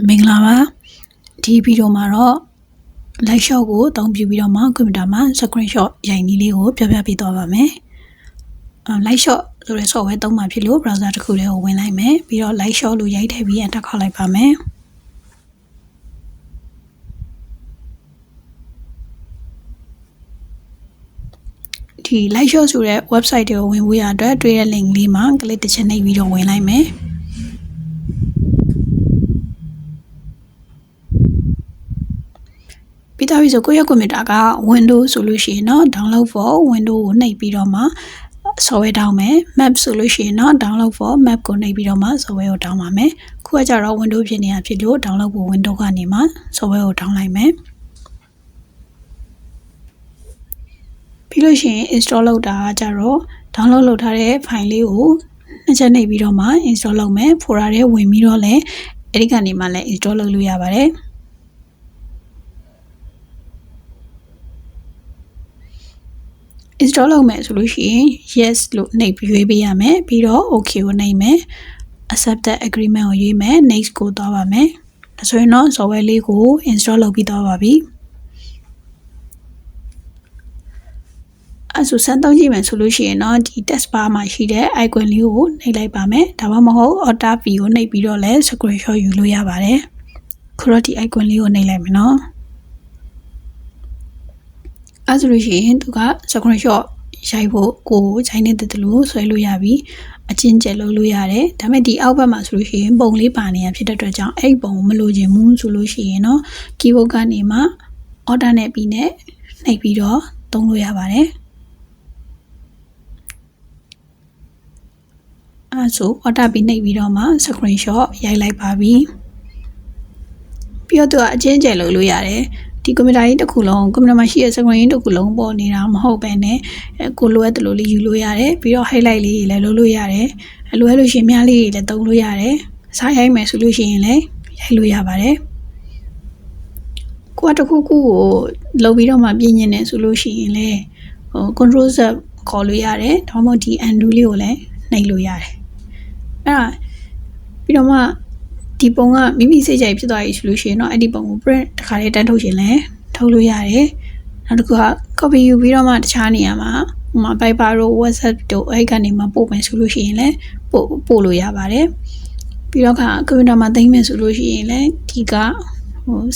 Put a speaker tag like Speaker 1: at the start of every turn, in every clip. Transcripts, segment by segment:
Speaker 1: မင်္ဂလာပါဒီဗီဒီယိုမှာတော့ light shot ကိုအသုံးပြုပြီးတော့မှကွန်ပျူတာမှာ screenshot ရိုက်နည်းလေးကိုပြောပြပေးသွားပါမယ်light shot ဆိုတဲ့ software သုံးမှာဖြစ်လို့ browser တစ်ခုတည်းကိုဝင်လိုက်မယ်ပြီးတော့ light shot လို့ရိုက်ထည့်ပြီး enter ခေါက်လိုက်ပါမယ်ဒီ light shot ဆိုတဲ့ website တွေကိုဝင်ဖို့ရအတွက်တွေ့တဲ့ link လေးမှာ click တစ်ချက်နှိပ်ပြီးတော့ဝင်လိုက်မယ်ပြီးတော့ဆိုကိုယ့်ရဲ့ကွန်ပျူတာက Windows ဆိုလို့ရှိရင်တော့ download for Windows ကိုနှိပ်ပြီးတော့မှ software တောင်းမယ် Map ဆိုလို့ရှိရင်တော့ download for Map ကိုနှိပ်ပြီးတော့မှ software ကိုတောင်းပါမယ်ခုကကြတော့ Windows ဖြစ်နေတာဖြစ်လို့ download for Windows ကနေမှ software ကိုတောင်းလိုက်မယ်ပြီးလို့ရှိရင် install လုပ်တာကြတော့ download လုပ်ထားတဲ့ file လေးကိုနှစ်ချက်နှိပ်ပြီးတော့မှ install လုပ်မယ် folder ထဲဝင်ပြီးတော့လည်းအဲ့ဒီကနေမှလည်း install လုပ်လို့ရပါတယ်install လုပ်မယ်ဆိုလို့ရှိရင် yes လို့နှိပ်ပြီးရွေးပေးရမယ်ပြီးတော့ okay ကိုနှိပ်မယ် accepted agreement ကိုရွေးမယ် next ကိုသွားပါမယ်ဒါဆိုရင်တော့ software လေးကို install လုပ်ပြီးသွားပါပြီအဲ့ဆိုစမ်းသုံးကြည့်မယ်ဆိုလို့ရှိရင်တော့ဒီ test bar မှာရှိတဲ့ icon လေးကိုနှိပ်လိုက်ပါမယ်ဒါမှမဟုတ် Alt V ကိုနှိပ်ပြီးတော့လည်း screenshot ယူလို့ရပါတယ်ခုတော့ဒီ icon လေးကိုနှိပ်လိုက်မယ်နော်အဲ့ဆိုလို့ရှိရင်သူက screenshot ရိုက်ဖို့ကိုခြိုင်းနေတဲ့တူလို့ဆွဲလို့ရပြီးအချင်းကျက်လုပ်လို့ရတယ်ဒါပေမဲ့ဒီအောက်ဘက်မှာဆိုလို့ရှိရင်ပုံလေးပါနေရဖြစ်တဲ့အတွက်ကြောင့်အဲ့ပုံကိုမလိုချင်ဘူးဆိုလို့ရှိရင်တော့ keyboard ကနေမှ Alt နဲ့ပြီးနဲ့နှိပ်ပြီးတော့သုံးလို့ရပါတယ်အဲ့ဆို Alt ပြီးနှိပ်ပြီးတော့မှ screenshot ရိုက်လိုက်ပါပြီပြီးတော့သူကအချင်းကျက်လုပ်လို့ရတယ်ဒီကွန်ပျူတာကြီးတစ်ခုလုံးကွန်ပျူတာမှာရှိတဲ့ screen တစ်ခုလုံးပေါ်နေတာမဟုတ်ပဲနဲ့ကိုလိုအပ်တယ်လို့လေးယူလို့ရတယ်ပြီးတော့ highlight လေးတွေလည်းလုပ်လို့ရတယ်အလိုအပ်လို့ရှင်များလေးတွေလည်းသုံးလို့ရတယ်စားရိုက်မယ်ဆိုလို့ရှိရင်လည်းရိုက်လို့ရပါတယ်ကိုကတစ်ခုခုကိုလုပ်ပြီးတော့မှပြင်ညင်နေဆိုလို့ရှိရင်လည်းcontrol Z ခေါ်လို့ရတယ်ဒါမှမဟုတ်ဒီ undo လေးကိုလည်းနှိပ်လို့ရတယ်အဲ့ဒါပြီးတော့မှဒီပုံကမိမိစိတ်ကြိုက်ဖြစ်သွားပြီဆိုလို့ရှိရင်တော့အဲ့ဒီပုံကို print တစ်ခါလေးတန်းထုတ်ရှင်လဲထုတ်လို့ရတယ်နောက်တစ်ခုက copy ယူပြီးတော့မှတခြားနေရာမှာဟိုမှာ Viber တို့ WhatsApp တို့အဲ့ကနေမှပို့မယ်ဆိုလို့ရှိရင်လဲပို့လို့ရပါတယ်ပြီးတော့ကွန်ပျူတာမှာသိမ်းမယ်ဆိုလို့ရှိရင်လဲဒီက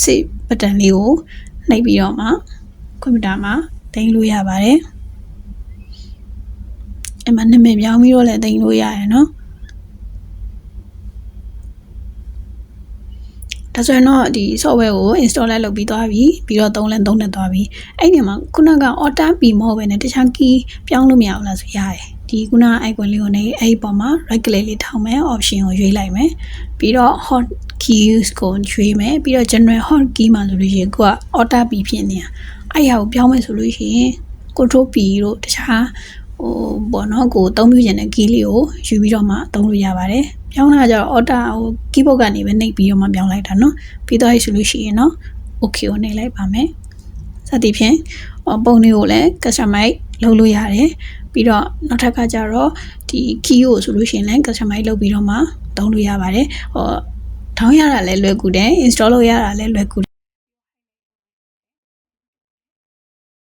Speaker 1: save button လေးကိုနှိပ်ပြီးတော့မှကွန်ပျူတာမှာသိမ်းလို့ရပါတယ်အဲ့မှာနာမည်ပြောင်းပြီးတော့လည်းသိမ်းလို့ရတယ်နော်ဒါဆိုရင်တော့ဒီ software ကို install လုပ်ပြီးသွားပြီပြီးတော့သုံးနဲ့သွားပြီအဲ့ဒီမှာခုနက Alt P မဟုတ်ဘဲနဲ့တခြား key ပြောင်းလို့မရဘူးလားဆိုရတယ်ဒီခုန icon လေးကိုနေအဲ့ဒီပေါ်မှာ right click လေးထောက်မယ် option ကိုရွေးလိုက်မယ်ပြီးတော့ hot keys ကိုရွေးမယ်ပြီးတော့ general hot key မှာဆိုလို့ရှိရင်ကိုက Alt P ဖြစ်နေတာအဲ့ဟာကိုပြောင်းမယ်ဆိုလို့ရှိရင် control P တို့တခြားဘောနော်ကိုအသုံးပြုခြင်းတဲ့ key လေးကိုယူပြီးတော့မှအသုံးလို့ရပါတယ်ပြောင်းတာကြတော့ Alt keyboard ကနေပဲနှိပ်ပြီးတော့မှပြောင်းလိုက်တာเนาะပြီးတော့ဆိုလို့ရှိရင်เนาะ okay ကိုနှိပ်လိုက်ပါမယ်စသဖြင့်ပုံတွေကိုလည်း customize လုပ်လို့ရတယ်ပြီးတော့နောက်ထပ်ကကြတော့ဒီ key ကိုဆိုလို့ရှိရင်လည်း customize လုပ်ပြီးတော့မှသုံးလို့ရပါတယ်ထောင်းရတာလည်းလွယ်ကူတယ် install လုပ်ရတာလည်းလွယ်ကူ